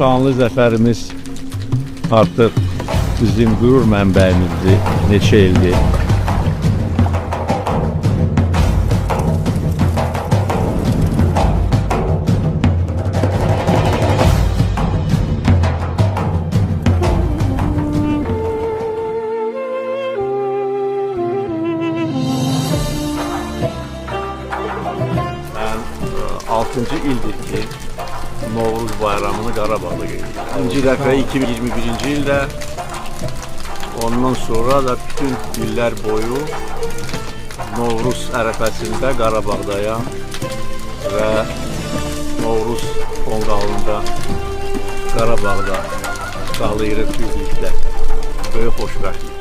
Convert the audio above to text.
şanlı zəfərimiz artıq bizim qürur mənbəyimizdir. Neçə ildir. Mən 6-cı ildir ki, Novruz bayramını Qarabağda qeyd İkinci dəfə 2021-ci ildə, ondan sonra da bütün illər boyu Novruz ərəfəsində Qarabağdayam və Novruz tonqalında Qarabağda qalıyırıq birlikdə. Böyük xoşbəxtlik.